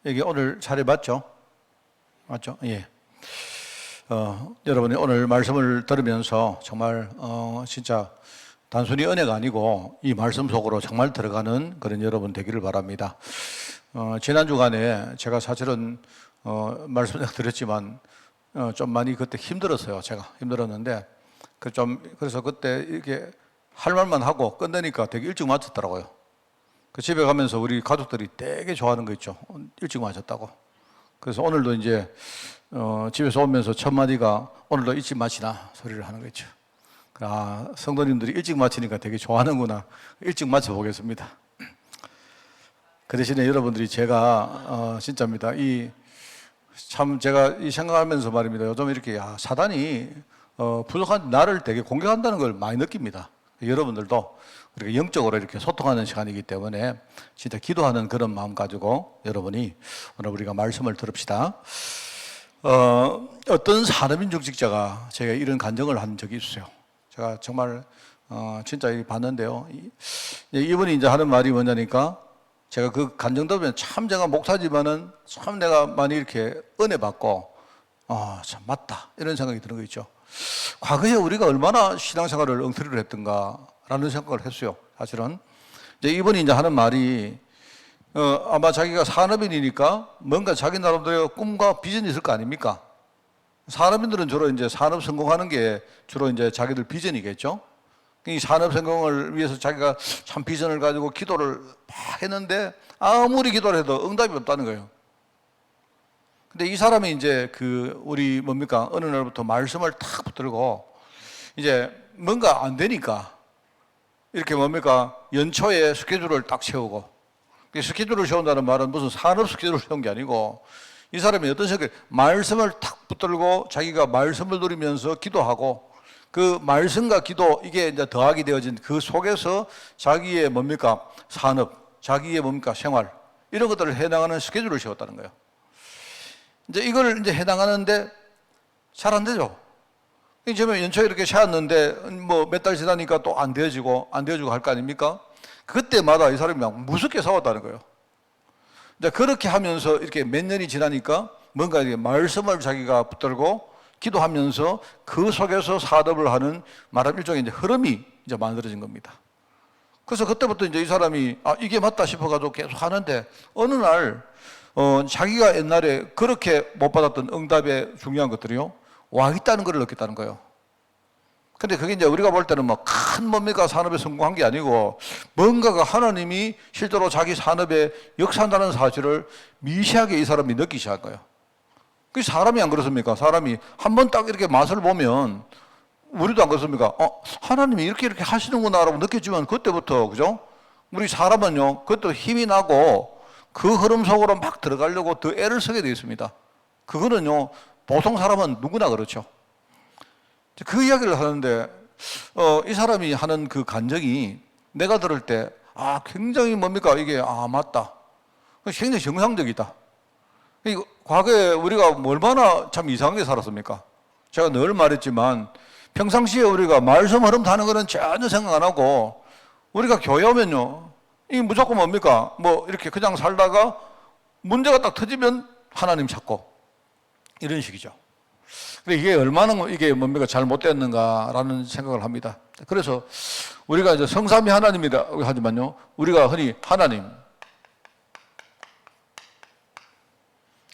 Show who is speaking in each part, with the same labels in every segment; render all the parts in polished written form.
Speaker 1: 여기 오늘 자리 맞죠? 맞죠? 예. 여러분이 오늘 말씀을 들으면서 정말 진짜 단순히 은혜가 아니고 이 말씀 속으로 정말 들어가는 그런 여러분 되기를 바랍니다. 지난 주간에 제가 사실은 말씀을 드렸지만 좀 많이 그때 힘들었어요. 제가 힘들었는데 그래서 그때 이렇게 할 말만 하고 끝내니까 되게 일찍 마쳤더라고요. 그 집에 가면서 우리 가족들이 되게 좋아하는 거 있죠. 일찍 마쳤다고. 그래서 오늘도 이제 집에서 오면서 첫 마디가 오늘도 일찍 마치나 소리를 하는 거죠. 아, 성도님들이 일찍 마치니까 되게 좋아하는구나. 일찍 마쳐 보겠습니다. 그 대신에 여러분들이 제가 진짜입니다. 참 제가 이 생각하면서 말입니다. 요즘 이렇게 사단이 부족한 나를 되게 공격한다는 걸 많이 느낍니다. 여러분들도 이렇게 영적으로 이렇게 소통하는 시간이기 때문에 진짜 기도하는 그런 마음 가지고 여러분이 오늘 우리가 말씀을 들읍시다. 어떤 산업인증직자가 제가 이런 간증을 한 적이 있어요. 제가 정말 진짜 봤는데요. 이분이 이제 하는 말이 뭐냐니까 제가 그 간증 들으면 참 제가 목사지만은 참 내가 많이 이렇게 은혜 받고 참 맞다 이런 생각이 드는 거 있죠. 과거에 우리가 얼마나 신앙생활을 엉터리를 했던가라는 생각을 했어요. 사실은 이제 이분이 이제 하는 말이 아마 자기가 산업인이니까 뭔가 자기 나름대로 꿈과 비전이 있을 거 아닙니까? 산업인들은 주로 이제 산업 성공하는 게 주로 이제 자기들 비전이겠죠. 이 산업 성공을 위해서 자기가 참 비전을 가지고 기도를 막 했는데 아무리 기도를 해도 응답이 없다는 거예요. 근데 이 사람이 이제 우리 뭡니까? 어느 날부터 말씀을 탁 붙들고 이제 뭔가 안 되니까 이렇게 뭡니까? 연초에 스케줄을 딱 세우고 스케줄을 세운다는 말은 무슨 산업 스케줄을 세운 게 아니고 이 사람이 어떤 식으로 말씀을 탁 붙들고 자기가 말씀을 누리면서 기도하고 그 말씀과 기도 이게 이제 더하게 되어진 그 속에서 자기의 뭡니까? 산업, 자기의 뭡니까? 생활 이런 것들을 해나가는 스케줄을 세웠다는 거예요. 이제 이걸 이제 해나가는데 잘 안 되죠. 이제 연초에 이렇게 세웠는데 뭐 몇 달 지나니까 또 안 되어지고 할 거 아닙니까? 그때마다 이 사람이 막 무섭게 싸웠다는 거예요. 이제 그렇게 하면서 이렇게 몇 년이 지나니까 뭔가 이렇게 말씀을 자기가 붙들고 기도하면서 그 속에서 사업을 하는 말하면 일종의 이제 흐름이 이제 만들어진 겁니다. 그래서 그때부터 이제 이 사람이 이게 맞다 싶어가지고 계속 하는데 어느 날 자기가 옛날에 그렇게 못 받았던 응답의 중요한 것들이요 와 있다는 걸 느꼈다는 거예요. 근데 그게 이제 우리가 볼 때는 뭐 큰 뭡니까 산업에 성공한 게 아니고 뭔가가 하나님이 실제로 자기 산업에 역사한다는 사실을 미시하게 이 사람이 느끼기 시작한 거예요. 그 사람이 안 그렇습니까? 사람이 한번 딱 이렇게 맛을 보면 우리도 안 그렇습니까? 하나님이 이렇게 하시는구나라고 느꼈지만 그때부터 그죠? 우리 사람은요 그것도 힘이 나고 그 흐름 속으로 막 들어가려고 더 애를 쓰게 되어 있습니다. 그거는요 보통 사람은 누구나 그렇죠. 그 이야기를 하는데 이 사람이 하는 그 간증이 내가 들을 때 굉장히 뭡니까 이게 맞다. 굉장히 정상적이다. 과거에 우리가 얼마나 참 이상하게 살았습니까? 제가 늘 말했지만 평상시에 우리가 말씀 흐름 타는 거는 전혀 생각 안 하고 우리가 교회 오면요 이 무조건 뭡니까 뭐 이렇게 그냥 살다가 문제가 딱 터지면 하나님 찾고 이런 식이죠. 이게 얼마나 이게 뭡니까 잘못됐는가라는 생각을 합니다. 그래서 우리가 이제 성삼위 하나님이다 하지만요, 우리가 흔히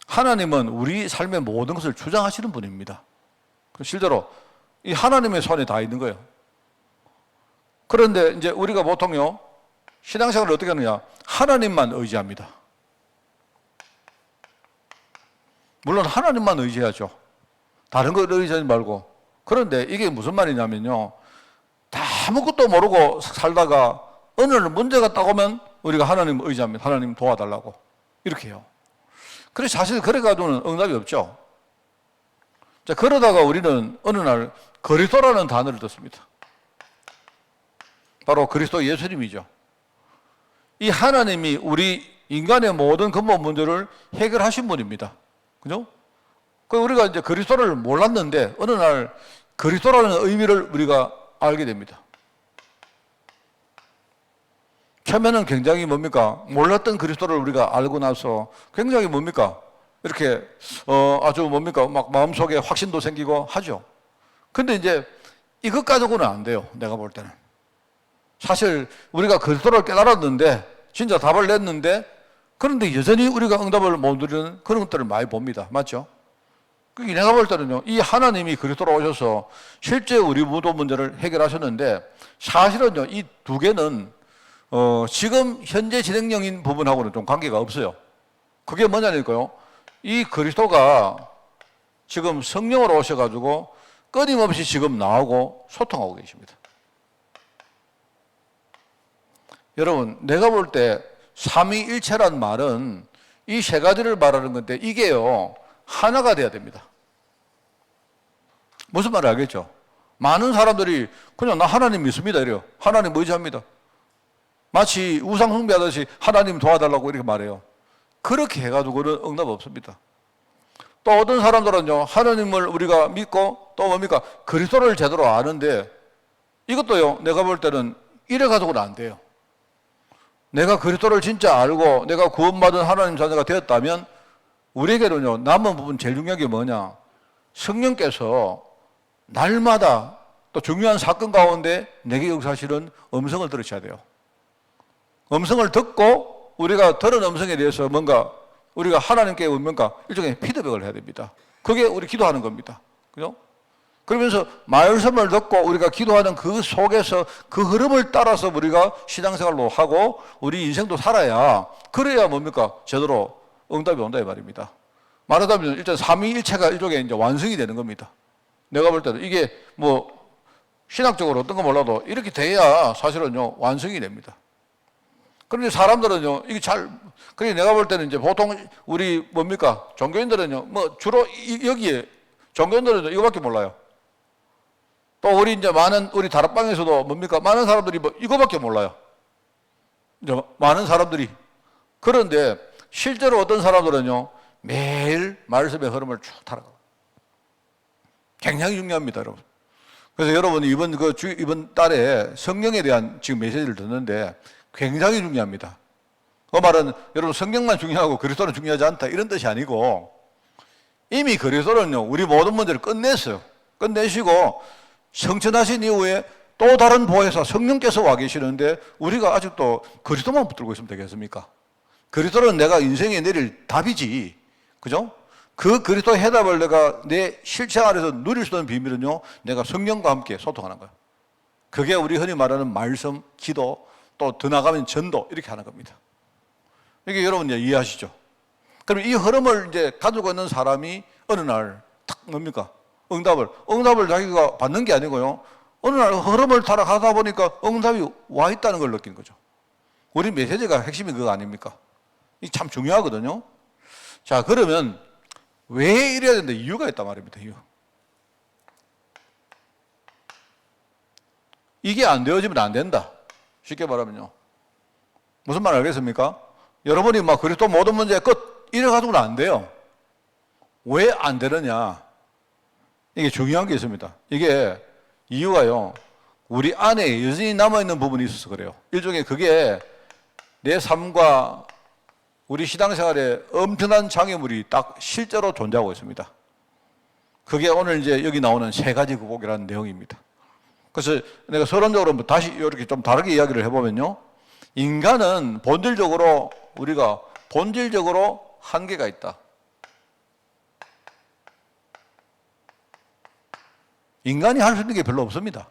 Speaker 1: 하나님은 우리 삶의 모든 것을 주장하시는 분입니다. 실제로 이 하나님의 손에 다 있는 거예요. 그런데 이제 우리가 보통요 신앙생활을 어떻게 하느냐, 하나님만 의지합니다. 물론 하나님만 의지하죠. 다른 걸 의지하지 말고. 그런데 이게 무슨 말이냐면요, 다 아무것도 모르고 살다가 어느 날 문제가 딱 오면 우리가 하나님 의지합니다. 하나님 도와달라고 이렇게 해요. 그래서 사실 그래가지고는 응답이 없죠. 자, 그러다가 우리는 어느 날 그리스도라는 단어를 듣습니다. 바로 그리스도 예수님이죠. 이 하나님이 우리 인간의 모든 근본 문제를 해결하신 분입니다. 그죠? 우리가 이제 그리스도를 몰랐는데 어느 날 그리스도라는 의미를 우리가 알게 됩니다. 처음에는 굉장히 뭡니까? 몰랐던 그리스도를 우리가 알고 나서 굉장히 뭡니까? 이렇게 아주 뭡니까? 막 마음속에 확신도 생기고 하죠. 근데 이제 이것 가지고는 안 돼요. 내가 볼 때는. 사실 우리가 그리스도를 깨달았는데 진짜 답을 냈는데 그런데 여전히 우리가 응답을 못 누리는 그런 것들을 많이 봅니다. 맞죠? 내가 볼 때는요, 이 하나님이 그리스도로 오셔서 실제 우리 무도 문제를 해결하셨는데 사실은요, 이 두 개는 지금 현재 진행형인 부분하고는 좀 관계가 없어요. 그게 뭐냐니까요. 이 그리스도가 지금 성령으로 오셔가지고 끊임없이 지금 나오고 소통하고 계십니다. 여러분, 내가 볼 때 삼위일체란 말은 이 세 가지를 말하는 건데 이게요, 하나가 돼야 됩니다. 무슨 말을 알겠죠? 많은 사람들이 그냥 나 하나님 믿습니다 이래요. 하나님 의지합니다. 마치 우상 숭배하듯이 하나님 도와달라고 이렇게 말해요. 그렇게 해가지고는 응답 없습니다. 또 어떤 사람들은요, 하나님을 우리가 믿고 또 뭡니까? 그리스도를 제대로 아는데 이것도요, 내가 볼 때는 이래 가지고는 안 돼요. 내가 그리스도를 진짜 알고 내가 구원받은 하나님 자녀가 되었다면 우리에게는요, 남은 부분 제일 중요한 게 뭐냐? 성령께서 날마다 또 중요한 사건 가운데 내게 역사하시는 음성을 들으셔야 돼요. 음성을 듣고 우리가 들은 음성에 대해서 뭔가 우리가 하나님께 뭔가 일종의 피드백을 해야 됩니다. 그게 우리 기도하는 겁니다. 그죠? 그러면서 말씀을 듣고 우리가 기도하는 그 속에서 그 흐름을 따라서 우리가 신앙생활도 하고 우리 인생도 살아야 그래야 뭡니까? 제대로 응답이 온다 이 말입니다. 말하자면 일단 삼위일체가 일종의 이제 완성이 되는 겁니다. 내가 볼 때는 이게 뭐 신학적으로 어떤 거 몰라도 이렇게 돼야 사실은요 완성이 됩니다. 그런데 사람들은요 이게 그래 내가 볼 때는 이제 보통 우리 뭡니까 종교인들은요 뭐 주로 여기에 종교인들은 이거밖에 몰라요. 또 우리 이제 많은 우리 다락방에서도 뭡니까 많은 사람들이 뭐 이거밖에 몰라요. 이제 많은 사람들이 그런데 실제로 어떤 사람들은요 매일 말씀의 흐름을 쭉 타락하고 굉장히 중요합니다, 여러분. 그래서 여러분이 이번 달에 성령에 대한 지금 메시지를 듣는데 굉장히 중요합니다. 그 말은 여러분 성경만 중요하고 그리스도는 중요하지 않다 이런 뜻이 아니고 이미 그리스도는요 우리 모든 문제를 끝냈어요. 끝내시고 성천하신 이후에 또 다른 보혜사 성령께서 와 계시는데 우리가 아직도 그리스도만 붙들고 있으면 되겠습니까? 그리스도는 내가 인생에 내릴 답이지, 그죠? 그 그리스도의 해답을 내가 내 실생활에서 누릴 수 있는 비밀은요 내가 성령과 함께 소통하는 거예요. 그게 우리 흔히 말하는 말씀, 기도, 또 더 나가면 전도 이렇게 하는 겁니다. 이게 여러분 이제 이해하시죠? 그럼 이 흐름을 이제 가지고 있는 사람이 어느 날 탁 뭡니까? 응답을 자기가 받는 게 아니고요. 어느 날 흐름을 따라 가다 보니까 응답이 와 있다는 걸 느낀 거죠. 우리 메시지가 핵심이 그거 아닙니까? 이게 참 중요하거든요. 자, 그러면 왜 이래야 되는데 이유가 있단 말입니다. 이유. 이게 안 되어지면 안 된다. 쉽게 말하면요. 무슨 말 알겠습니까? 여러분이 막 그리스도 모든 문제의 끝 이래 가지고는 안 돼요. 왜 안 되느냐? 이게 중요한 게 있습니다. 이게 이유가요. 우리 안에 여전히 남아있는 부분이 있어서 그래요. 일종의 그게 내 삶과 우리 신앙생활에 엄청난 장애물이 딱 실제로 존재하고 있습니다. 그게 오늘 이제 여기 나오는 세 가지 극복이라는 내용입니다. 그래서 내가 서론적으로 다시 이렇게 좀 다르게 이야기를 해보면요. 인간은 우리가 본질적으로 한계가 있다. 인간이 할 수 있는 게 별로 없습니다.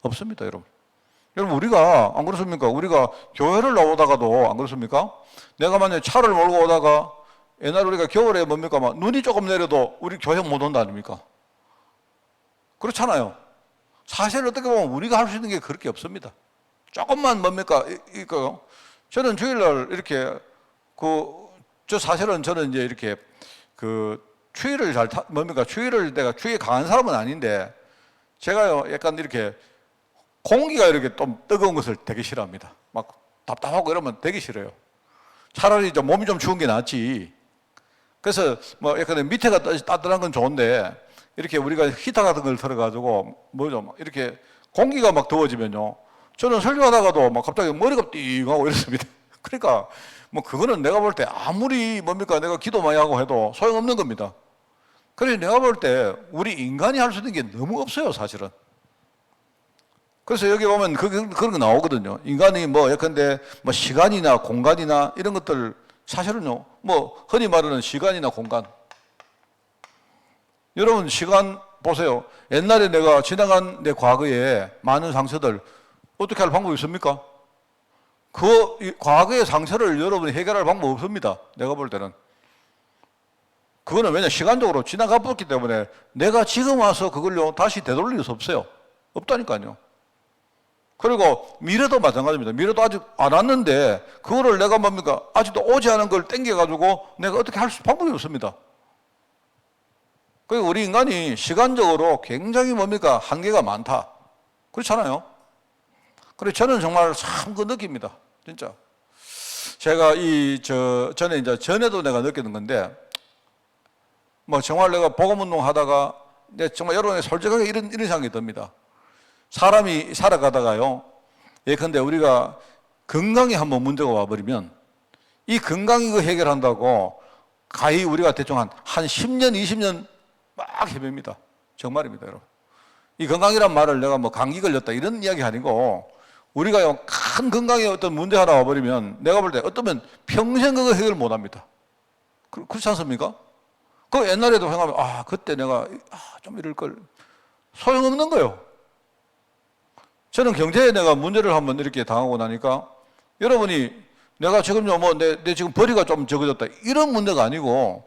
Speaker 1: 없습니다, 여러분. 여러분, 우리가, 안 그렇습니까? 우리가 교회를 나오다가도, 안 그렇습니까? 내가 만약에 차를 몰고 오다가, 옛날에 우리가 겨울에 뭡니까? 막 눈이 조금 내려도 우리 교회 못 온다 아닙니까? 그렇잖아요. 사실 어떻게 보면 우리가 할 수 있는 게 그렇게 없습니다. 조금만 뭡니까? 이거요. 저는 주일날 이렇게, 사실은 저는 이제 이렇게, 추위를 내가 추위에 강한 사람은 아닌데, 제가요, 약간 이렇게, 공기가 이렇게 좀 뜨거운 것을 되게 싫어합니다. 막 답답하고 이러면 되게 싫어요. 차라리 좀 몸이 좀 추운 게 낫지. 그래서 뭐 약간 밑에가 따뜻한 건 좋은데, 이렇게 우리가 히터 같은 걸 틀어가지고, 이렇게 공기가 막 더워지면요, 저는 설교하다가도 막 갑자기 머리가 띵하고 이랬습니다. 그러니까 뭐 그거는 내가 볼 때 아무리 뭡니까 내가 기도 많이 하고 해도 소용없는 겁니다. 그래서 내가 볼 때 우리 인간이 할 수 있는 게 너무 없어요, 사실은. 그래서 여기 보면 그런 거 나오거든요. 인간이 뭐 예컨대 뭐 시간이나 공간이나 이런 것들 사실은요, 뭐 흔히 말하는 시간이나 공간. 여러분 시간 보세요. 옛날에 내가 지나간 내 과거에 많은 상처들 어떻게 할 방법이 있습니까? 그 과거의 상처를 여러분이 해결할 방법 없습니다. 내가 볼 때는. 그거는 왜냐 시간적으로 지나가 버렸기 때문에 내가 지금 와서 그걸요 다시 되돌릴 수 없어요. 없다니까요. 그리고 미래도 마찬가지입니다. 미래도 아직 안 왔는데 그거를 내가 뭡니까 아직도 오지 않은 걸 땡겨가지고 내가 어떻게 할 방법이 없습니다. 그리고 우리 인간이 시간적으로 굉장히 뭡니까 한계가 많다. 그렇잖아요. 그래서 저는 정말 참 그 느낍니다. 진짜. 제가 전에 이제 전에도 내가 느끼는 건데 뭐 정말 내가 복음운동 하다가 정말 여러분이 솔직하게 이런 생각이 듭니다. 사람이 살아가다가요, 예컨대 우리가 건강에 한번 문제가 와버리면 이 건강 이거 해결한다고 가히 우리가 대충 한 10년, 20년 막 헤맵니다. 정말입니다, 여러분. 이 건강이란 말을 내가 뭐 감기 걸렸다 이런 이야기 아니고 우리가 큰 건강에 어떤 문제 하나 와버리면 내가 볼 때 어쩌면 평생 그거 해결 못 합니다. 그렇지 않습니까? 그 옛날에도 생각하면 그때 내가 좀 이럴 걸 소용없는 거예요. 저는 경제에 내가 문제를 한번 이렇게 당하고 나니까 여러분이 내가 지금요 내 지금 벌이가 좀 적어졌다 이런 문제가 아니고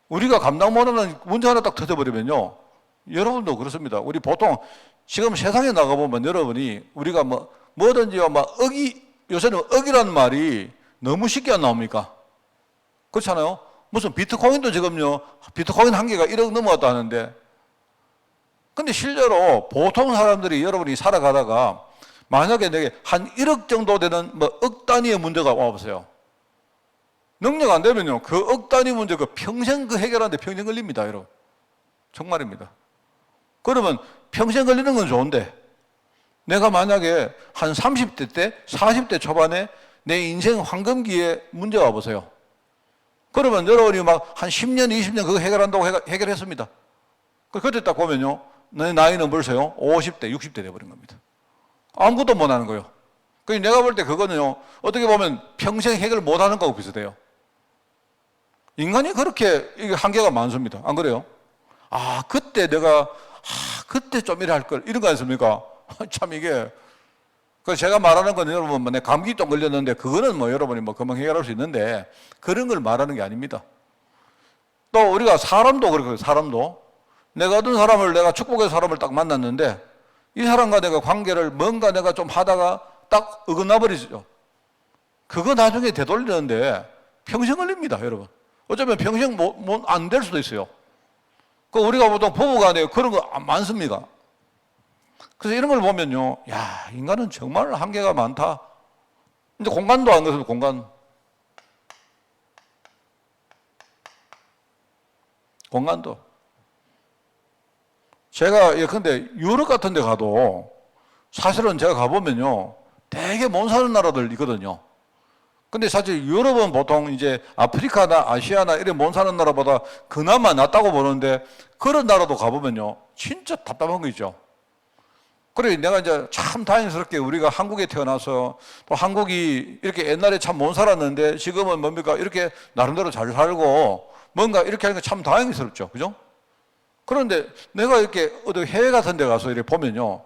Speaker 1: 우리가 감당 못하는 문제 하나 딱 터져버리면요 여러분도 그렇습니다. 우리 보통 지금 세상에 나가보면 여러분이 우리가 뭐든지요 요새는 억이라는 말이 너무 쉽게 안 나옵니까? 그렇잖아요. 무슨 비트코인도 지금요 비트코인 한계가 1억 넘어갔다 하는데 근데 실제로 보통 사람들이 여러분이 살아가다가 만약에 내게 한 1억 정도 되는 억 단위의 문제가 와보세요. 능력 안 되면요 그 억 단위 문제 평생 해결하는데 평생 걸립니다, 여러분. 정말입니다. 그러면 평생 걸리는 건 좋은데 내가 만약에 한 30대 때 40대 초반에 내 인생 황금기에 문제가 와보세요. 그러면 여러분이 막 한 10년 20년 그거 해결한다고 해결했습니다. 그때 딱 보면요 내 나이는 벌써요 50대 60대 돼버린 겁니다. 아무것도 못하는 거예요. 그러니까 내가 볼 때 그거는요 어떻게 보면 평생 해결 못하는 거하고 비슷해요. 인간이 그렇게 한계가 많습니다. 안 그래요? 그때 내가 그때 좀 이래 할 걸 이런 거 아닙니까? 참 이게 제가 말하는 건 여러분 내 감기 좀 걸렸는데 그거는 여러분이 금방 해결할 수 있는데 그런 걸 말하는 게 아닙니다. 또 우리가 사람도 그렇고요. 사람도 내가 어떤 사람을 내가 축복의 사람을 딱 만났는데 이 사람과 내가 관계를 뭔가 내가 좀 하다가 딱 어긋나 버리죠. 그거 나중에 되돌리는데 평생 걸립니다, 여러분. 어쩌면 평생 안 될 수도 있어요. 우리가 보통 부부간에 그런 거 많습니까? 그래서 이런 걸 보면요, 인간은 정말 한계가 많다. 근데 공간도 안 그래서 공간도. 제가 예컨대 유럽 같은 데 가도 사실은 제가 가보면요, 되게 못 사는 나라들 있거든요. 근데 사실 유럽은 보통 이제 아프리카나 아시아나 이런 못 사는 나라보다 그나마 낫다고 보는데 그런 나라도 가보면요, 진짜 답답한 거 있죠. 그래, 내가 이제 참 다행스럽게 우리가 한국에 태어나서 또 한국이 이렇게 옛날에 참 못 살았는데 지금은 뭡니까? 이렇게 나름대로 잘 살고 뭔가 이렇게 하는 게 참 다행스럽죠. 그죠? 그런데 내가 이렇게 어디 해외 같은 데 가서 이렇게 보면요.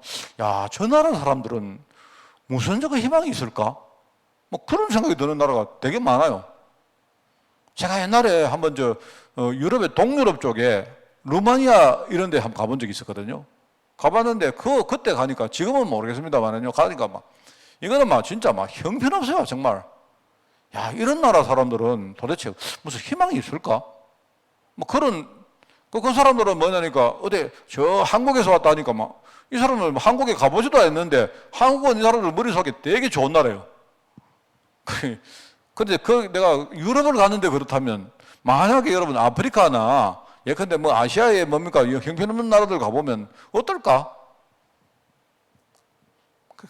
Speaker 1: 저 나라 사람들은 무슨 저거 희망이 있을까? 그런 생각이 드는 나라가 되게 많아요. 제가 옛날에 한번 유럽의 동유럽 쪽에 루마니아 이런 데 한번 가본 적이 있었거든요. 가봤는데 그때 가니까 지금은 모르겠습니다만은요. 가니까 이거는 진짜 형편없어요, 정말. 이런 나라 사람들은 도대체 무슨 희망이 있을까? 그 사람들은 뭐냐니까 어디 저 한국에서 왔다 하니까 이 사람은 한국에 가보지도 않았는데 한국은 이 사람들 머릿속에 되게 좋은 나라예요. 근데 내가 유럽을 갔는데 그렇다면 만약에 여러분 아프리카나 예컨대 아시아에 형편없는 나라들 가보면 어떨까?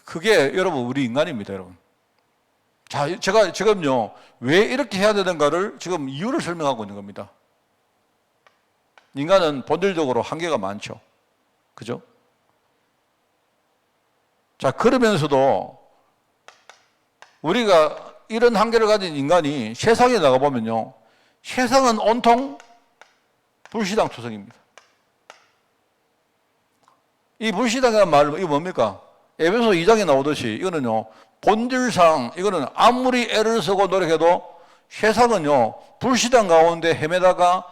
Speaker 1: 그게 여러분 우리 인간입니다, 여러분. 자, 제가 지금요 왜 이렇게 해야 되는가를 지금 이유를 설명하고 있는 겁니다. 인간은 본질적으로 한계가 많죠. 그죠? 자, 그러면서도 우리가 이런 한계를 가진 인간이 세상에 나가보면요, 세상은 온통 불시당 투성입니다. 이 불시당이라는 말은 이거 뭡니까? 에베소 2장에 나오듯이 이거는요, 본질상 이거는 아무리 애를 쓰고 노력해도 세상은요, 불시당 가운데 헤매다가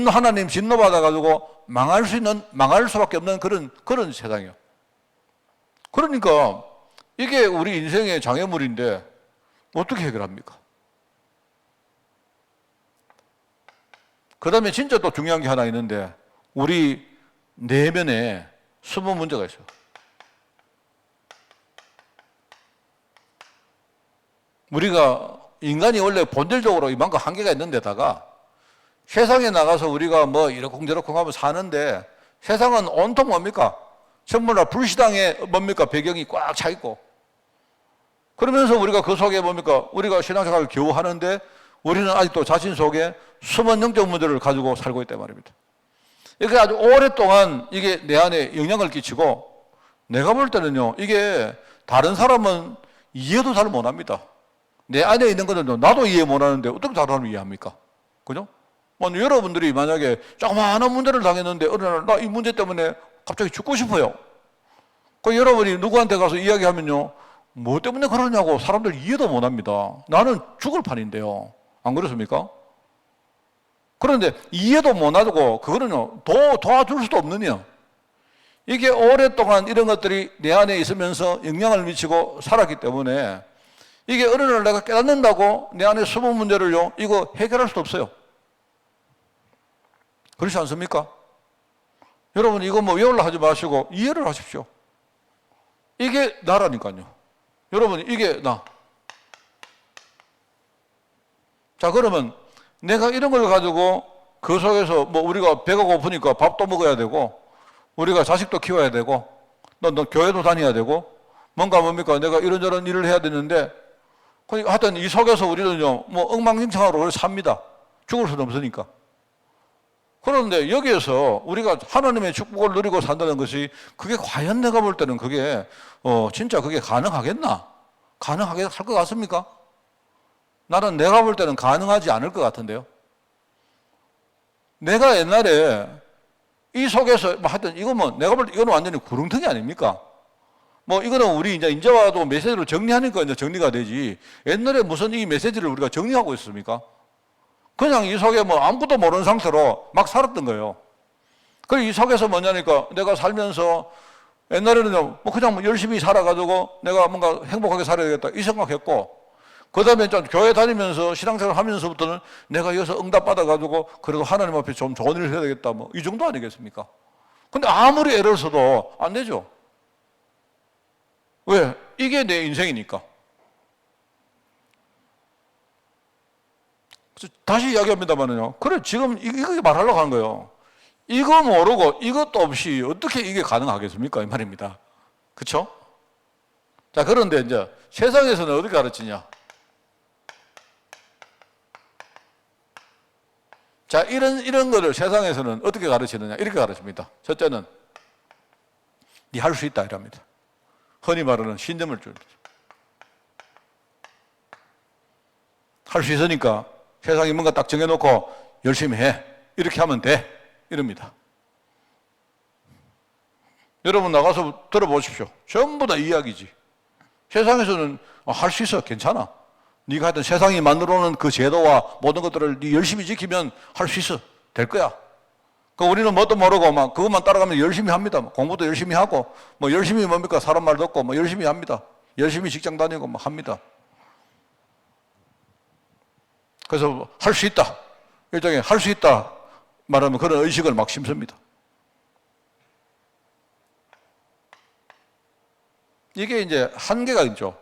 Speaker 1: 하나님 진노 받아가지고 망할 수밖에 없는 그런 세상이에요. 그러니까 이게 우리 인생의 장애물인데 어떻게 해결합니까? 그 다음에 진짜 또 중요한 게 하나 있는데 우리 내면에 숨은 문제가 있어요. 우리가 인간이 원래 본질적으로 이만큼 한계가 있는 데다가 세상에 나가서 우리가 뭐 이러쿵저러쿵 하면 사는데 세상은 온통 뭡니까? 전부 다 불시당의 뭡니까? 배경이 꽉 차 있고 그러면서 우리가 그 속에 뭡니까? 우리가 신앙생활을 겨우 하는데 우리는 아직도 자신 속에 숨은 영적 문제를 가지고 살고 있단 말입니다. 이게 아주 오랫동안 이게 내 안에 영향을 끼치고 내가 볼 때는요, 이게 다른 사람은 이해도 잘 못합니다. 내 안에 있는 거는 나도 이해 못하는데 어떻게 다른 사람이 이해합니까? 그죠? 여러분들이 만약에 조그마한 문제를 당했는데 어느 날 나 이 문제 때문에 갑자기 죽고 싶어요. 그 여러분이 누구한테 가서 이야기하면요, 뭐 때문에 그러냐고 사람들 이해도 못합니다. 나는 죽을 판인데요. 안 그렇습니까? 그런데 이해도 못하고 그거는요, 도와줄 수도 없느냐. 이게 오랫동안 이런 것들이 내 안에 있으면서 영향을 미치고 살았기 때문에 이게 어느 날 내가 깨닫는다고 내 안에 숨은 문제를요, 이거 해결할 수도 없어요. 그렇지 않습니까? 여러분 이거 뭐 외우려 하지 마시고 이해를 하십시오. 이게 나라니까요. 여러분 이게 나. 자, 그러면 내가 이런 걸 가지고 그 속에서 뭐 우리가 배가 고프니까 밥도 먹어야 되고 우리가 자식도 키워야 되고 너 교회도 다녀야 되고 뭡니까 내가 이런저런 일을 해야 되는데 하여튼 이 속에서 우리는요 뭐 엉망진창으로 삽니다. 죽을 수는 없으니까. 그런데 여기에서 우리가 하나님의 축복을 누리고 산다는 것이 그게 과연 내가 볼 때는 그게 진짜 그게 가능하겠나? 가능하게 할 것 같습니까? 나는 내가 볼 때는 가능하지 않을 것 같은데요. 내가 옛날에 이 속에서 하여튼 이거 뭐 내가 볼 때 이거는 완전히 구렁텅이 아닙니까? 뭐 이거는 우리 이제 와도 메시지로 정리하니까 이제 정리가 되지. 옛날에 무슨 이 메시지를 우리가 정리하고 있습니까? 그냥 이 속에 뭐 아무것도 모르는 상태로 막 살았던 거예요. 이 속에서 뭐냐니까 내가 살면서 옛날에는 뭐 그냥 열심히 살아가지고 내가 뭔가 행복하게 살아야 되겠다 이 생각했고 그 다음에 좀 교회 다니면서 신앙생활 하면서부터는 내가 여기서 응답 받아가지고 그래도 하나님 앞에 좀 좋은 일을 해야 되겠다 뭐 이 정도 아니겠습니까? 근데 아무리 애를 써도 안 되죠. 왜? 이게 내 인생이니까. 다시 이야기합니다만은요. 그래, 지금 이거 말하려고 하는 거예요. 이거 모르고 이것도 없이 어떻게 이게 가능하겠습니까? 이 말입니다. 그쵸? 자, 그런데 이제 세상에서는 어떻게 가르치냐? 자, 이런 거를 세상에서는 어떻게 가르치느냐? 이렇게 가르칩니다. 첫째는, 네 할 수 있다. 이랍니다. 흔히 말하는 신념을 줍니다. 할 수 있으니까 세상이 뭔가 딱 정해놓고 열심히 해. 이렇게 하면 돼. 이럽니다. 여러분 나가서 들어보십시오. 전부 다 이야기지. 세상에서는 할 수 있어. 괜찮아. 네가 하여튼 세상이 만들어놓은 그 제도와 모든 것들을 네 열심히 지키면 할 수 있어. 될 거야. 우리는 뭣도 모르고 막 그것만 따라가면 열심히 합니다. 공부도 열심히 하고 뭐 열심히 뭡니까? 사람 말 듣고 뭐 열심히 합니다. 열심히 직장 다니고 뭐 합니다. 그래서 할 수 있다. 일종의 할 수 있다 말하면 그런 의식을 막 심습니다. 이게 이제 한계가 있죠.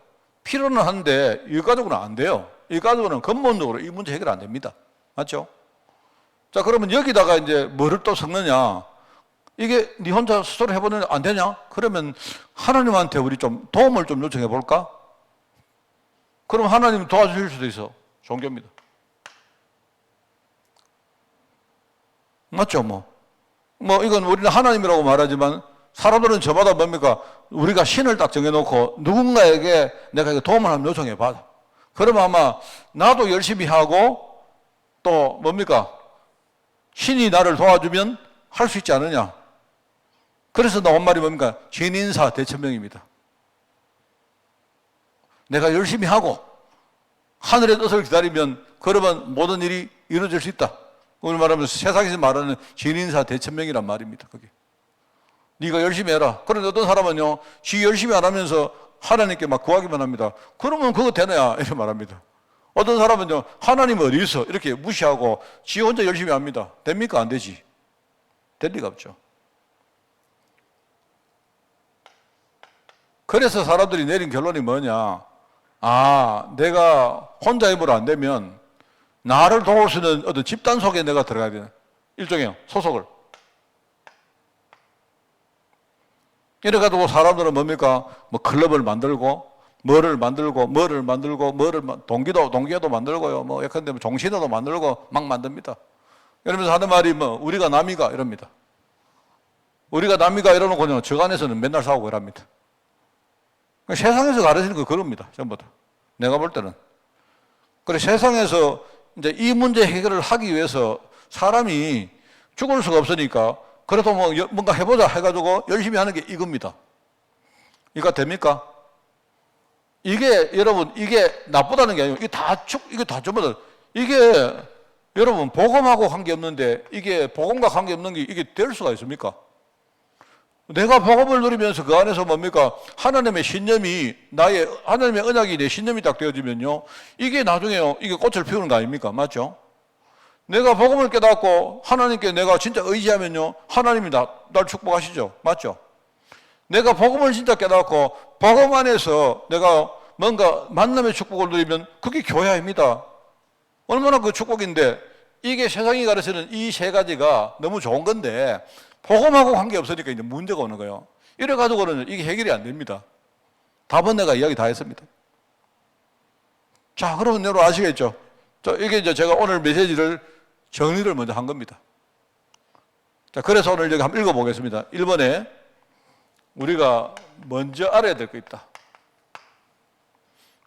Speaker 1: 필요는 한데 일가족은 안 돼요. 일가족은 근본적으로 이 문제 해결 안 됩니다. 맞죠? 자, 그러면 여기다가 이제 뭐를 또 섞느냐? 이게 네 혼자 스스로 해보는 안 되냐? 그러면 하나님한테 우리 좀 도움을 좀 요청해 볼까? 그럼 하나님 도와주실 수도 있어. 종교입니다. 맞죠, 뭐. 이건 우리는 하나님이라고 말하지만 사람들은 저마다 뭡니까? 우리가 신을 딱 정해놓고 누군가에게 내가 이거 도움을 한번 요청해 봐. 그러면 아마 나도 열심히 하고 또 뭡니까? 신이 나를 도와주면 할 수 있지 않느냐? 그래서 나온 말이 뭡니까? 진인사 대천명입니다. 내가 열심히 하고 하늘의 뜻을 기다리면 그러면 모든 일이 이루어질 수 있다. 오늘 말하면 세상에서 말하는 진인사 대천명이란 말입니다. 그게. 네가 열심히 해라. 그런데 어떤 사람은요, 지 열심히 안 하면서 하나님께 막 구하기만 합니다. 그러면 그거 되나야? 이렇게 말합니다. 어떤 사람은요, 하나님 어디 있어? 이렇게 무시하고 지 혼자 열심히 합니다. 됩니까? 안 되지. 될 리가 없죠. 그래서 사람들이 내린 결론이 뭐냐? 내가 혼자 힘으로 안 되면 나를 도울 수 있는 어떤 집단 속에 내가 들어가야 되는 일종의 소속을. 이래가지고 사람들은 뭡니까? 클럽을 만들고, 동기도 만들고요. 예컨대 종신호도 만들고 막 만듭니다. 이러면서 하는 말이 우리가 남이가 이럽니다. 우리가 남이가 이러놓고요, 저간에서는 맨날 싸우고 이랍니다. 세상에서 가르치는 거 그럽니다. 전부 다. 내가 볼 때는. 그래, 세상에서 이제 이 문제 해결을 하기 위해서 사람이 죽을 수가 없으니까 그래도 뭔가 해보자 해가지고 열심히 하는 게 이겁니다. 이거 됩니까? 이게 여러분, 이게 나쁘다는 게 아니고 이게 다 전부 다 이게 여러분 복음하고 관계없는데 이게 복음과 관계없는 게 이게 될 수가 있습니까? 내가 복음을 누리면서 그 안에서 뭡니까? 하나님의 신념이 하나님의 언약이 내 신념이 딱 되어지면요. 이게 나중에요. 이게 꽃을 피우는 거 아닙니까? 맞죠? 내가 복음을 깨닫고 하나님께 내가 진짜 의지하면요. 하나님이 날 축복하시죠. 맞죠? 내가 복음을 진짜 깨닫고 복음 안에서 내가 뭔가 만남의 축복을 누리면 그게 교회입니다. 얼마나 그 축복인데 이게 세상이 가르치는 이 세 가지가 너무 좋은 건데 복음하고 관계없으니까 이제 문제가 오는 거예요. 이래가지고는 이게 해결이 안 됩니다. 답은 내가 이야기 다 했습니다. 자, 그러면 여러분 아시겠죠? 이게 이제 제가 오늘 메시지를 정리를 먼저 한 겁니다. 자, 그래서 오늘 여기 한번 읽어보겠습니다. 1번에 우리가 먼저 알아야 될 거 있다.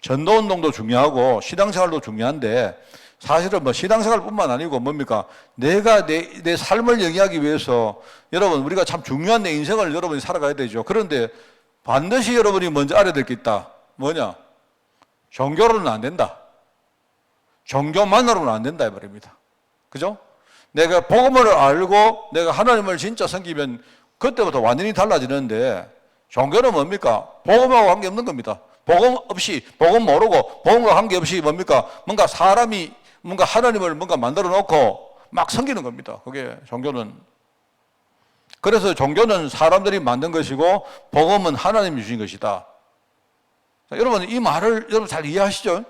Speaker 1: 전도운동도 중요하고 신앙생활도 중요한데 사실은 신앙생활뿐만 아니고 뭡니까? 내가 내 삶을 영위하기 위해서 여러분 우리가 참 중요한 내 인생을 여러분이 살아가야 되죠. 그런데 반드시 여러분이 먼저 알아야 될 게 있다. 뭐냐? 종교로는 안 된다. 종교만으로는 안 된다 이 말입니다. 그죠? 내가 복음을 알고 내가 하나님을 진짜 섬기면 그때부터 완전히 달라지는데 종교는 뭡니까? 복음하고 관계없는 겁니다. 복음 없이, 복음 모르고 복음과 관계없이 뭡니까? 뭔가 사람이 뭔가 하나님을 뭔가 만들어 놓고 막 섬기는 겁니다. 그게 종교는. 그래서 종교는 사람들이 만든 것이고 복음은 하나님이 주신 것이다. 자, 여러분 이 말을 여러분 잘 이해하시죠?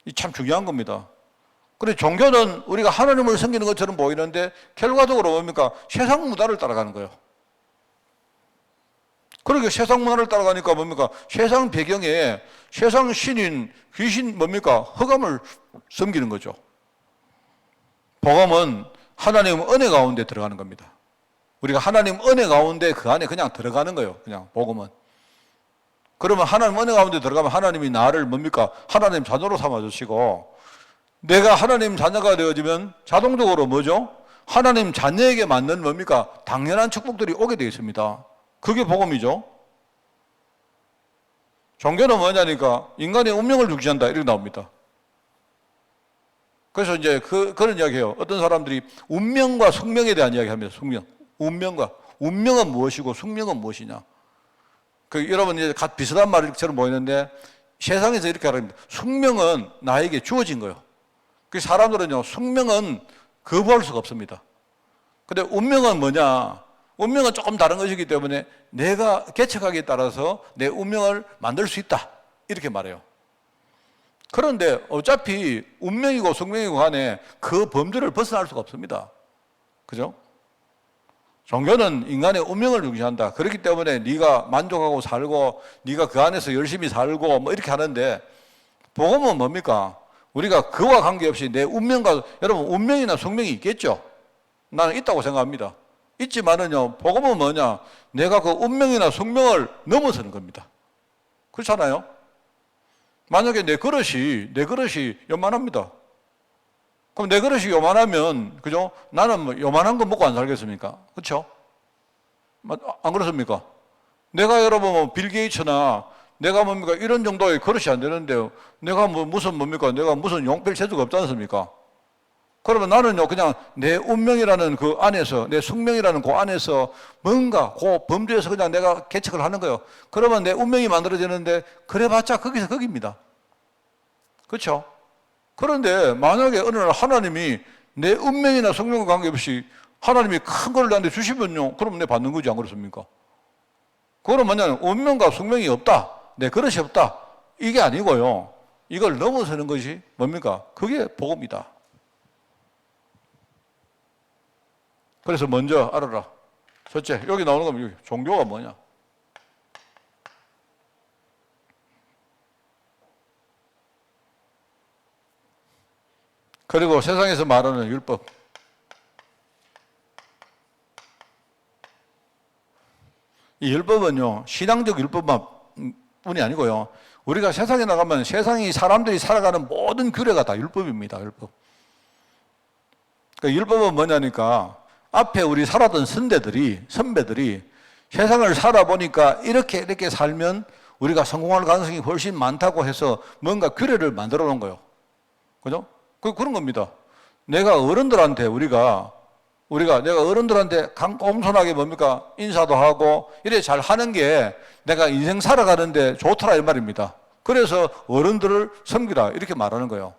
Speaker 1: 이 참 중요한 겁니다. 그래 종교는 우리가 하나님을 섬기는 것처럼 보이는데 결과적으로 뭡니까? 세상 문화를 따라가는 거예요. 그러게 세상 문화를 따라가니까 뭡니까? 세상 배경에 세상 신인, 귀신 뭡니까? 흑암을 섬기는 거죠. 복음은 하나님 은혜 가운데 들어가는 겁니다. 우리가 하나님 은혜 가운데 그 안에 그냥 들어가는 거예요. 그냥 복음은. 그러면 하나님 은혜 가운데 들어가면 하나님이 나를 뭡니까? 하나님 자녀로 삼아주시고 내가 하나님 자녀가 되어지면 자동적으로 뭐죠? 하나님 자녀에게 맞는 뭡니까? 당연한 축복들이 오게 되어 있습니다. 그게 복음이죠. 종교는 뭐냐니까 인간의 운명을 중시한다 이렇게 나옵니다. 그래서 이제 그런 이야기해요. 어떤 사람들이 운명과 숙명에 대한 이야기합니다. 숙명, 운명은 무엇이고 숙명은 무엇이냐. 여러분 이제 비슷한 말처럼 보이는데 세상에서 이렇게 말합니다. 숙명은 나에게 주어진 거예요. 그 사람들은요 숙명은 거부할 수가 없습니다. 근데 운명은 뭐냐? 운명은 조금 다른 것이기 때문에 내가 개척하기에 따라서 내 운명을 만들 수 있다 이렇게 말해요. 그런데 어차피 운명이고 숙명이고 간에 그 범주를 벗어날 수가 없습니다. 그죠? 종교는 인간의 운명을 중시한다. 그렇기 때문에 네가 만족하고 살고 네가 그 안에서 열심히 살고 뭐 이렇게 하는데, 복음은 뭡니까? 우리가 그와 관계없이 내 운명과, 여러분 운명이나 숙명이 있겠죠? 나는 있다고 생각합니다. 있지만은요, 복음은 뭐냐? 내가 그 운명이나 숙명을 넘어서는 겁니다. 그렇잖아요? 만약에 내 그릇이 요만합니다. 그럼 내 그릇이 요만하면, 그죠? 나는 뭐 요만한 거 먹고 안 살겠습니까? 그렇죠? 안 그렇습니까? 내가 여러분 뭐 빌 게이츠나 내가 뭡니까? 이런 정도의 그릇이 안 되는데요. 내가 뭡니까? 내가 무슨 용필 재주가 없지 않습니까? 그러면 나는요, 그냥 내 운명이라는 그 안에서, 내 숙명이라는 그 안에서 뭔가 그 범주에서 그냥 내가 개척을 하는 거예요. 그러면 내 운명이 만들어지는데, 그래봤자 거기서 거기입니다. 그렇죠? 그런데 만약에 어느 날 하나님이 내 운명이나 숙명과 관계없이 하나님이 큰 걸 나한테 주시면요, 그럼 내 받는 거지, 안 그렇습니까? 그건 뭐냐면 운명과 숙명이 없다, 내 그릇이 없다, 이게 아니고요, 이걸 넘어서는 것이 뭡니까? 그게 복음이다. 그래서 먼저 알아라. 첫째, 여기 나오는 겁니다. 여기 종교가 뭐냐? 그리고 세상에서 말하는 율법. 이 율법은요, 신앙적 율법만뿐이 아니고요, 우리가 세상에 나가면 세상이 사람들이 살아가는 모든 규례가 다 율법입니다. 율법. 그러니까 율법은 뭐냐니까, 앞에 우리 살았던 선배들이 세상을 살아보니까 이렇게 살면 우리가 성공할 가능성이 훨씬 많다고 해서 뭔가 규례를 만들어 놓은 거예요. 그죠? 그런 겁니다. 내가 어른들한테 내가 어른들한테 공손하게 뭡니까? 인사도 하고 이래 잘 하는 게 내가 인생 살아가는데 좋더라 이 말입니다. 그래서 어른들을 섬기라 이렇게 말하는 거예요.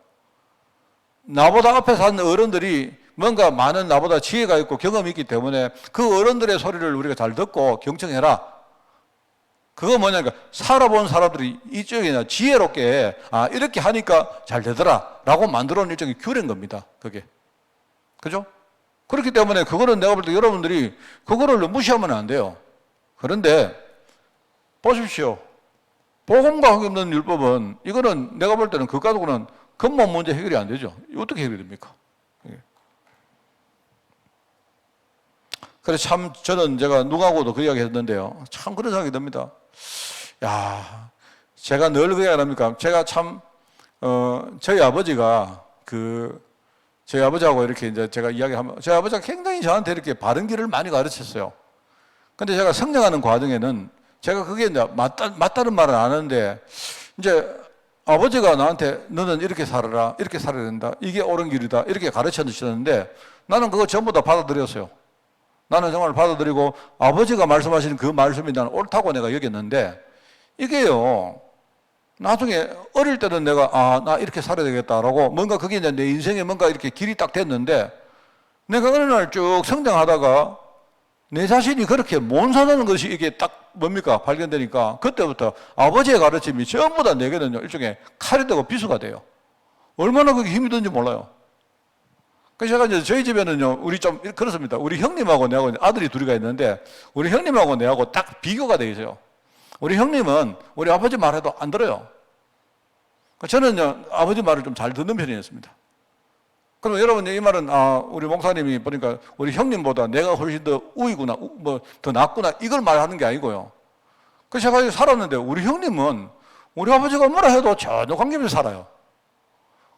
Speaker 1: 나보다 앞에 산 어른들이 뭔가 많은 나보다 지혜가 있고 경험이 있기 때문에 그 어른들의 소리를 우리가 잘 듣고 경청해라. 그거 뭐냐니까, 살아본 사람들이 이쪽이나 지혜롭게 이렇게 하니까 잘 되더라 라고 만들어 놓은 일종의 규례인 겁니다. 그게. 그죠? 그렇기 때문에 그거는 내가 볼 때 여러분들이 그거를 무시하면 안 돼요. 그런데 보십시오. 복음과 관계없는 율법은, 이거는 내가 볼 때는 그거 가지고는 근본 문제 해결이 안 되죠. 어떻게 해결이 됩니까? 그래서 참 저는 제가 누구하고도 그 이야기 했는데요, 참 그런 생각이 듭니다. 야, 제가 늘 그 이야기 합니까? 제가 참 저희 아버지가 저희 아버지하고 이렇게 이제 제가 이야기하면, 저희 아버지가 굉장히 저한테 이렇게 바른 길을 많이 가르쳤어요. 근데 제가 성장하는 과정에는 제가 그게 이제 맞다는 말은 안 하는데, 이제 아버지가 나한테 너는 이렇게 살아라, 이렇게 살아야 된다, 이게 옳은 길이다, 이렇게 가르쳐 주셨는데 나는 그거 전부 다 받아들였어요. 나는 정말 받아들이고 아버지가 말씀하시는 그 말씀이 나는 옳다고 내가 여겼는데, 이게요, 나중에 어릴 때는 내가 나 이렇게 살아야 되겠다라고 뭔가 그게 이제 내 인생에 뭔가 이렇게 길이 딱 됐는데, 내가 어느 날 쭉 성장하다가 내 자신이 그렇게 못 사는 것이 이게 딱 뭡니까? 발견되니까 그때부터 아버지의 가르침이 전부 다 내게는요, 일종의 칼이 되고 비수가 돼요. 얼마나 그게 힘이 든지 몰라요. 그래서 제가 이제 저희 집에는요, 우리 좀 그렇습니다. 우리 형님하고 내하고 아들이 둘이가 있는데, 우리 형님하고 내하고 딱 비교가 되어 있어요. 우리 형님은 우리 아버지 말해도 안 들어요. 저는요, 아버지 말을 좀 잘 듣는 편이었습니다. 그럼 여러분, 이 말은 우리 목사님이 보니까 우리 형님보다 내가 훨씬 더 우위구나, 더 낫구나, 이걸 말하는 게 아니고요. 그래서 제가 살았는데 우리 형님은 우리 아버지가 뭐라 해도 전혀 관계없이 살아요.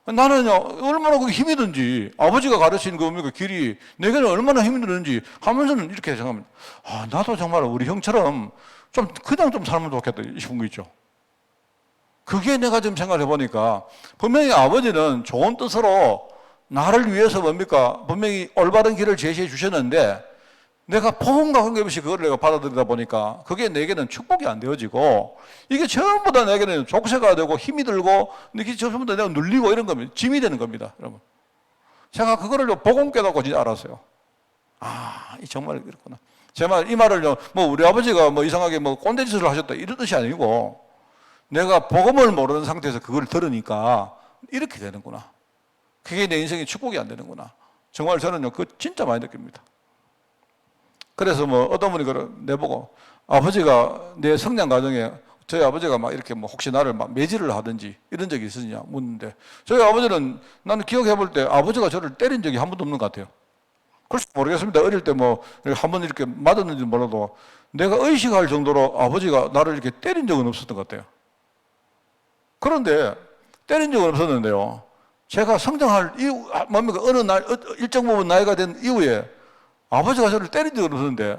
Speaker 1: 나는요, 얼마나 그게 힘이 든지, 아버지가 가르친 그 길이 내게는 얼마나 힘이 드는지 하면서는 이렇게 생각합니다. 나도 정말 우리 형처럼 그냥 좀 살면 좋겠다 싶은 거 있죠. 그게 내가 지금 생각해 보니까, 분명히 아버지는 좋은 뜻으로 나를 위해서 뭡니까? 분명히 올바른 길을 제시해 주셨는데, 내가 복음과 관계없이 그걸 내가 받아들이다 보니까 그게 내게는 축복이 안 되어지고, 이게 전부 다 내게는 족쇄가 되고 힘이 들고, 이게 전부 다 내가 눌리고 이런 겁니다. 짐이 되는 겁니다, 여러분. 제가 그거를 복음 깨닫고 진짜 알았어요. 정말 그렇구나. 이 말을요, 우리 아버지가 이상하게 꼰대 짓을 하셨다 이런 뜻이 아니고, 내가 복음을 모르는 상태에서 그걸 들으니까 이렇게 되는구나. 그게 내 인생의 축복이 안 되는구나. 정말 저는요, 그거 진짜 많이 느낍니다. 그래서 뭐 어떤 분이 내보고 아버지가 내 성장 과정에 저희 아버지가 막 이렇게 뭐 혹시 나를 막 매질을 하든지 이런 적이 있으냐 묻는데 저희 아버지는 나는 기억해 볼 때 아버지가 저를 때린 적이 한 번도 없는 것 같아요. 글쎄 모르겠습니다. 어릴 때 뭐 한 번 이렇게 맞았는지 몰라도 내가 의식할 정도로 아버지가 나를 이렇게 때린 적은 없었던 것 같아요. 그런데 때린 적은 없었는데요. 제가 성장할 이후, 뭡니까? 어느 날, 일정 부분 나이가 된 이후에 아버지가 저를 때린 적은 없었는데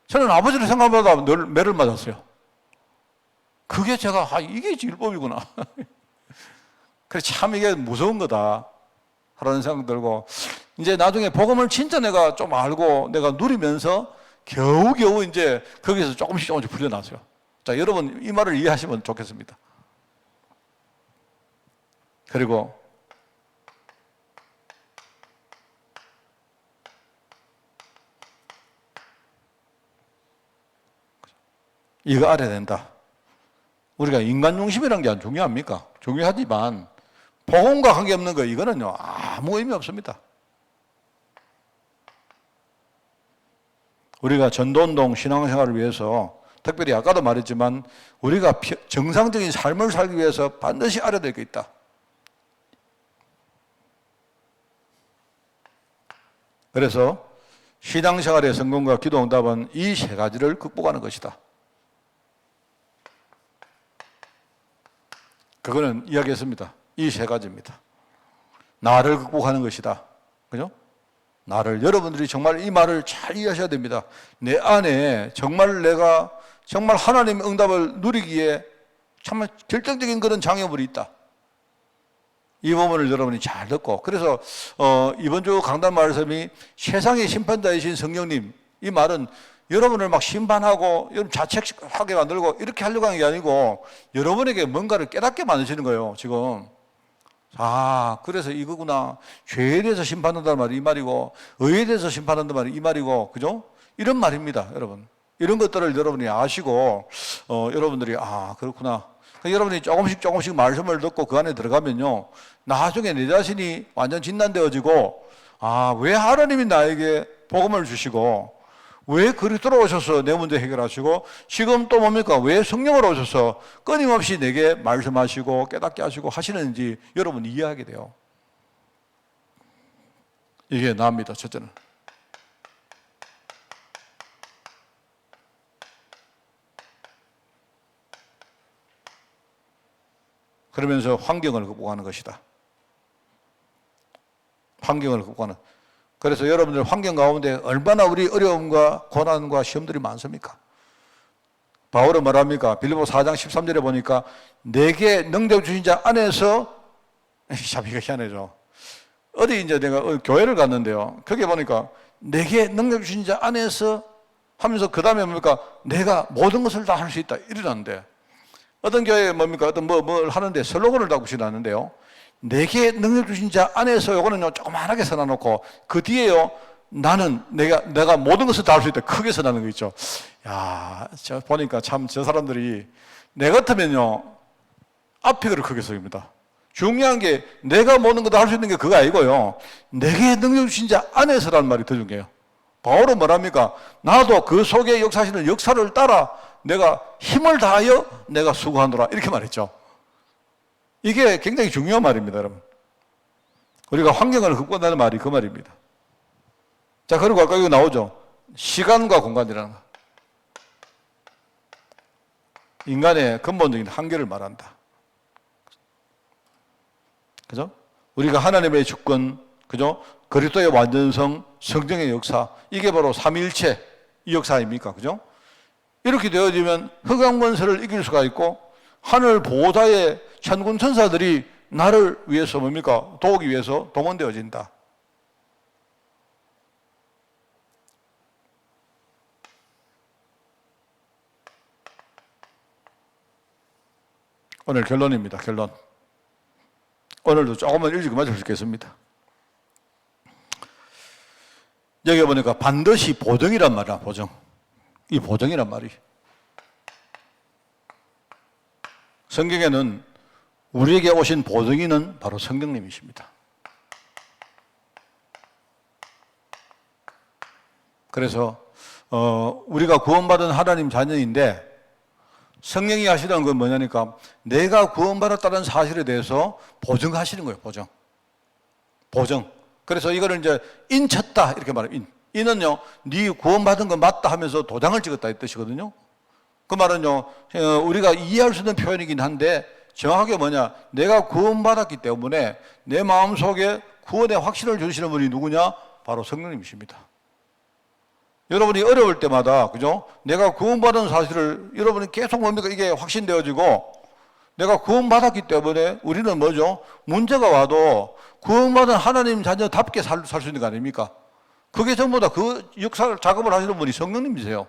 Speaker 1: 저는 아버지를 생각하다 늘 매를 맞았어요. 그게 제가, 이게 율법이구나. 그래, 참 이게 무서운 거다. 하라는 생각 들고, 이제 나중에 복음을 진짜 내가 좀 알고 내가 누리면서 겨우겨우 이제 거기서 조금씩 풀려났어요. 자, 여러분 이 말을 이해하시면 좋겠습니다. 그리고 이거 알아야 된다. 우리가 인간 중심이라는 게 안 중요합니까? 중요하지만 복음과 관계없는 거 이거는요 아무 의미 없습니다. 우리가 전도운동 신앙생활을 위해서 특별히 아까도 말했지만 우리가 정상적인 삶을 살기 위해서 반드시 알아야 될 게 있다. 그래서 신앙생활의 성공과 기도응답은 이 세 가지를 극복하는 것이다. 그거는 이야기했습니다. 이 세 가지입니다. 나를 극복하는 것이다. 그죠? 나를, 여러분들이 정말 이 말을 잘 이해하셔야 됩니다. 내 안에 정말 내가 정말 하나님의 응답을 누리기에 정말 결정적인 그런 장애물이 있다. 이 부분을 여러분이 잘 듣고, 그래서 이번 주 강단 말씀이 세상의 심판자이신 성령님, 이 말은 여러분을 막 심판하고 여러분 자책하게 만들고 이렇게 하려고 하는 게 아니고 여러분에게 뭔가를 깨닫게 만드시는 거예요, 지금. 그래서 이거구나. 죄에 대해서 심판한다는 말이 이 말이고, 의에 대해서 심판한다는 말이 이 말이고, 그죠? 이런 말입니다, 여러분. 이런 것들을 여러분이 아시고, 여러분들이, 그렇구나. 여러분이 조금씩 말씀을 듣고 그 안에 들어가면요, 나중에 내 자신이 완전 진단되어지고, 왜 하나님이 나에게 복음을 주시고, 왜 그리스도로 오셔서 내 문제 해결하시고, 지금 또 뭡니까? 왜 성령으로 오셔서 끊임없이 내게 말씀하시고 깨닫게 하시고 하시는지 여러분 이해하게 돼요. 이게 나입니다, 첫째는. 그러면서 환경을 극복하는 것이다. 환경을 극복하는. 그래서 여러분들 환경 가운데 얼마나 우리 어려움과 고난과 시험들이 많습니까? 바울은 뭐랍니까? 빌립보 4장 13절에 보니까 내게 능력 주신 자 안에서, 참 이거 희한해져. 어디 이제 내가 교회를 갔는데요. 거기에 보니까 내게 능력 주신 자 안에서 하면서 그 다음에 뭡니까? 내가 모든 것을 다 할 수 있다. 이러는데 어떤 교회에 뭡니까? 어떤 뭘 하는데 슬로건을 다 붙이놨는데요. 내게 능력 주신 자 안에서 요거는요 조그만하게 써놔놓고 그 뒤에요 나는 내가 모든 것을 다 할 수 있다 크게 써놓는 거 있죠. 야, 저 보니까 참 저 사람들이 내 같으면요 앞에 글을 크게 써입니다. 중요한 게 내가 모든 것 다 할 수 있는 게 그거 아니고요, 내게 능력 주신 자 안에서라는 말이 더 중요해요. 바울은 뭐랍니까? 나도 그 속에 역사하시는 역사를 따라 내가 힘을 다하여 내가 수고하노라 이렇게 말했죠. 이게 굉장히 중요한 말입니다, 여러분. 우리가 환경을 극복한다는 말이 그 말입니다. 자, 그리고 아까 이거 나오죠. 시간과 공간이라는 거. 인간의 근본적인 한계를 말한다. 그죠? 우리가 하나님의 주권, 그죠? 그리스도의 완전성, 성령의 역사, 이게 바로 삼위일체 이 역사 아닙니까? 그죠? 이렇게 되어지면 흑암권세를 이길 수가 있고 하늘 보호자의 천군 천사들이 나를 위해서 뭡니까? 도우기 위해서 동원되어진다. 오늘 결론입니다. 결론. 오늘도 조금만 일찍 마치겠습니다. 여기 보니까 반드시 보정이란 말이야. 보정. 이 보정이란 말이. 성경에는 우리에게 오신 보정이는 바로 성령님이십니다. 그래서 우리가 구원받은 하나님 자녀인데 성령이 하시는 건 뭐냐니까 내가 구원받았다는 사실에 대해서 보증하시는 거예요. 보증. 그래서 이거를 이제 인쳤다 이렇게 말해요. 인은요, 네 구원받은 거 맞다 하면서 도장을 찍었다 이 뜻이거든요. 그 말은요, 우리가 이해할 수 있는 표현이긴 한데 정확하게 뭐냐, 내가 구원받았기 때문에 내 마음속에 구원의 확신을 주시는 분이 누구냐? 바로 성령님이십니다. 여러분이 어려울 때마다, 그죠? 내가 구원받은 사실을 여러분이 계속 뭡니까? 이게 확신되어지고 내가 구원받았기 때문에 우리는 뭐죠? 문제가 와도 구원받은 하나님 자녀답게 살 수 있는 거 아닙니까? 그게 전부 다 그 역사를 작업을 하시는 분이 성령님이세요.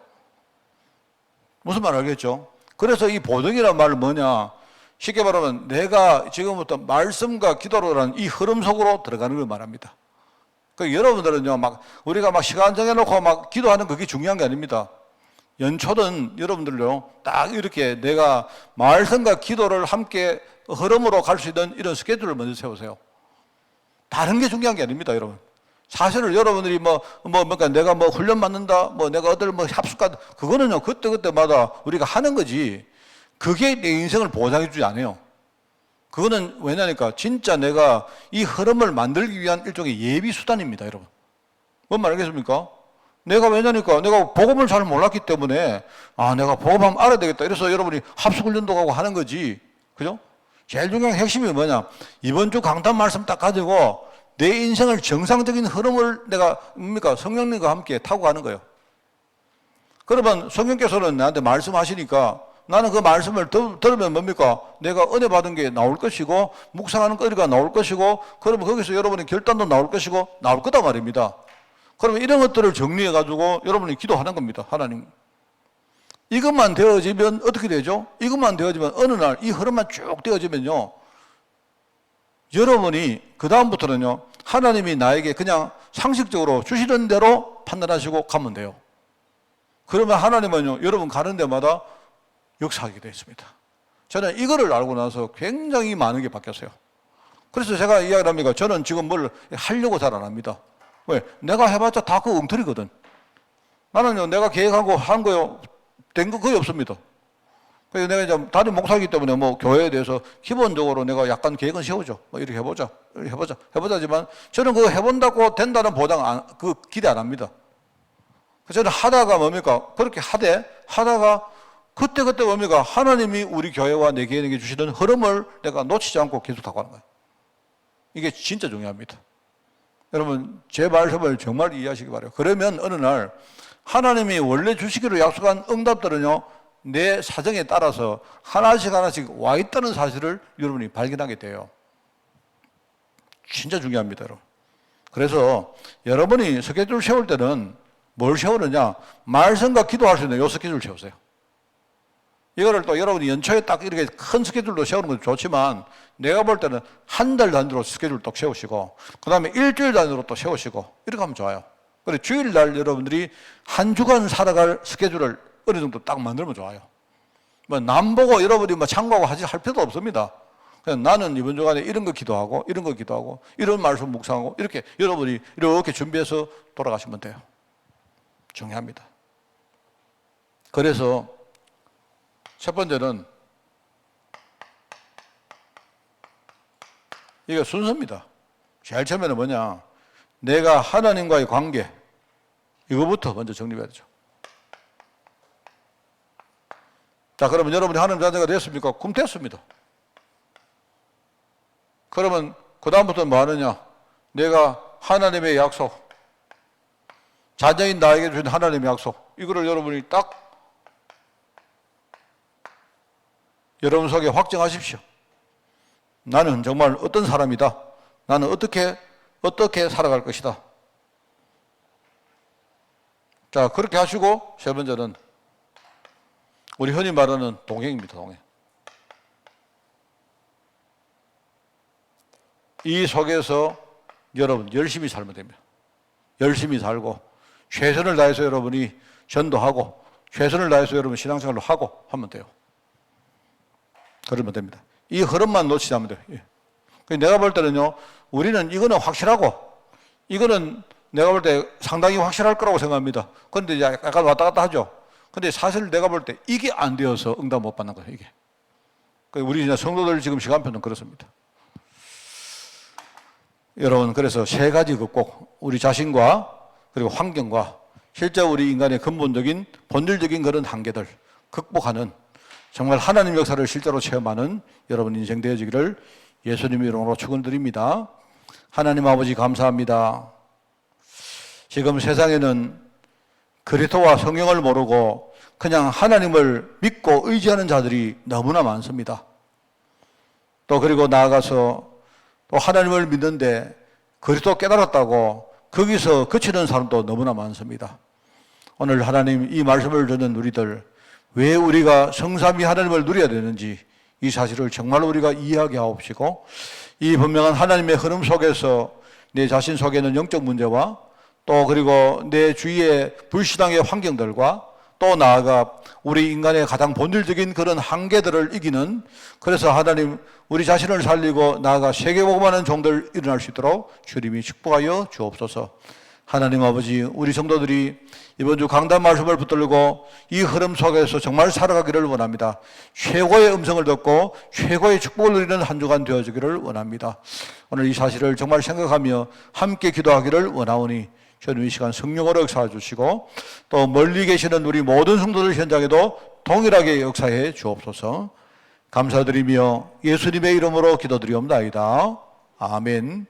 Speaker 1: 무슨 말 알겠죠? 그래서 이 보증이란 말은 뭐냐? 쉽게 말하면 내가 지금부터 말씀과 기도로라는 이 흐름 속으로 들어가는 걸 말합니다. 그 여러분들은요, 우리가 시간 정해놓고 기도하는 그게 중요한 게 아닙니다. 연초든 여러분들요, 딱 이렇게 내가 말씀과 기도를 함께 흐름으로 갈 수 있는 이런 스케줄을 먼저 세우세요. 다른 게 중요한 게 아닙니다, 여러분. 사실은 여러분들이 내가 훈련 받는다, 내가 합숙한, 그거는요, 그때마다 우리가 하는 거지. 그게 내 인생을 보장해 주지 않아요. 그거는 왜냐니까 진짜 내가 이 흐름을 만들기 위한 일종의 예비 수단입니다, 여러분. 뭔 말 알겠습니까? 내가 왜냐니까 내가 복음을 잘 몰랐기 때문에 내가 복음 한번 알아야 되겠다. 이래서 여러분이 합숙훈련도 가고 하는 거지. 그죠? 제일 중요한 핵심이 뭐냐? 이번 주 강단 말씀 딱 가지고 내 인생을 정상적인 흐름을 내가 성령님과 함께 타고 가는 거예요. 그러면 성령께서는 나한테 말씀하시니까 나는 그 말씀을 들으면 뭡니까? 내가 은혜 받은 게 나올 것이고 묵상하는 거리가 나올 것이고 그러면 거기서 여러분의 결단도 나올 것이고 나올 거다 말입니다. 그러면 이런 것들을 정리해 가지고 여러분이 기도하는 겁니다. 하나님. 이것만 되어지면 어떻게 되죠? 이것만 되어지면 어느 날 이 흐름만 쭉 되어지면요. 여러분이 그 다음부터는요. 하나님이 나에게 그냥 상식적으로 주시는 대로 판단하시고 가면 돼요. 그러면 하나님은요. 여러분 가는 데마다 역사하게 되어 있습니다. 저는 이거를 알고 나서 굉장히 많은 게 바뀌었어요. 그래서 제가 이야기를 합니다. 저는 지금 뭘 하려고 잘 안 합니다. 왜? 내가 해봤자 다 그 엉터리거든. 나는요, 내가 계획하고 한 거요, 된 거 거의 없습니다. 그래서 내가 이제 다른 목사이기 때문에 교회에 대해서 기본적으로 내가 약간 계획은 세우죠. 이렇게 해보자지만 저는 그거 해본다고 된다는 보장 기대 안 합니다. 그래서 저는 하다가 뭡니까? 그렇게 하다가 그때 뭡니까? 하나님이 우리 교회와 내 개인에게 주시는 흐름을 내가 놓치지 않고 계속 타고 가는 거예요. 이게 진짜 중요합니다. 여러분, 제 말씀을 정말 이해하시기 바라요. 그러면 어느 날 하나님이 원래 주시기로 약속한 응답들은요, 내 사정에 따라서 하나씩 와 있다는 사실을 여러분이 발견하게 돼요. 진짜 중요합니다, 여러분. 그래서 여러분이 스케줄 세울 때는 뭘 세우느냐? 말씀과 기도할 수 있는 이 스케줄 세우세요. 이거를 또 여러분이 연초에 딱 이렇게 큰 스케줄로 세우는 것도 좋지만 내가 볼 때는 한 달 단위로 스케줄 딱 세우시고 그 다음에 일주일 단위로 또 세우시고 이렇게 하면 좋아요. 그리고 주일날 여러분들이 한 주간 살아갈 스케줄을 어느 정도 딱 만들면 좋아요. 남 보고 여러분이 참고하고 할 필요도 없습니다. 그냥 나는 이번 주간에 이런 거 기도하고 이런 말씀 묵상하고 이렇게 여러분이 이렇게 준비해서 돌아가시면 돼요. 중요합니다. 그래서 첫 번째는 이게 순서입니다. 제일 처음에는 뭐냐? 내가 하나님과의 관계 이거부터 먼저 정리해야 되죠. 자, 그러면 여러분이 하나님 자녀가 됐습니까? 그럼 됐습니다. 그러면 그 다음부터는 뭐 하느냐? 내가 하나님의 약속, 자녀인 나에게 주신 하나님의 약속 이거를 여러분이 딱 여러분 속에 확정하십시오. 나는 정말 어떤 사람이다. 나는 어떻게 살아갈 것이다. 자, 그렇게 하시고 세 번째는 우리 흔히 말하는 동행입니다. 동행. 이 속에서 여러분 열심히 살면 됩니다. 열심히 살고 최선을 다해서 여러분이 전도하고 최선을 다해서 여러분 신앙생활로 하고 하면 돼요. 그러면 됩니다. 이 흐름만 놓치지 않으면 돼요. 내가 볼 때는요, 우리는 이거는 확실하고, 이거는 내가 볼 때 상당히 확실할 거라고 생각합니다. 그런데 이제 약간 왔다 갔다 하죠. 근데 사실 내가 볼 때 이게 안 되어서 응답 못 받는 거예요, 이게. 우리 이제 성도들 지금 시간표는 그렇습니다. 여러분, 그래서 세 가지 꼭 우리 자신과 그리고 환경과 실제 우리 인간의 근본적인 본질적인 그런 한계들 극복하는 정말 하나님 역사를 실제로 체험하는 여러분 인생 되어지기를 예수님 이름으로 축원드립니다. 하나님 아버지 감사합니다. 지금 세상에는 그리스도와 성경을 모르고 그냥 하나님을 믿고 의지하는 자들이 너무나 많습니다. 또 그리고 나아가서 또 하나님을 믿는데 그리스도 깨달았다고 거기서 그치는 사람도 너무나 많습니다. 오늘 하나님 이 말씀을 듣는 우리들, 왜 우리가 성삼위 하나님을 누려야 되는지 이 사실을 정말 우리가 이해하게 하옵시고, 이 분명한 하나님의 흐름 속에서 내 자신 속에 있는 영적 문제와 또 그리고 내 주위의 불신앙의 환경들과 또 나아가 우리 인간의 가장 본질적인 그런 한계들을 이기는, 그래서 하나님 우리 자신을 살리고 나아가 세계복음하는 종들 일어날 수 있도록 주님이 축복하여 주옵소서. 하나님 아버지, 우리 성도들이 이번 주 강단 말씀을 붙들고 이 흐름 속에서 정말 살아가기를 원합니다. 최고의 음성을 듣고 최고의 축복을 누리는 한 주간 되어주기를 원합니다. 오늘 이 사실을 정말 생각하며 함께 기도하기를 원하오니 주님 이 시간 성령으로 역사해 주시고, 또 멀리 계시는 우리 모든 성도들 현장에도 동일하게 역사해 주옵소서. 감사드리며 예수님의 이름으로 기도드리옵나이다. 아멘.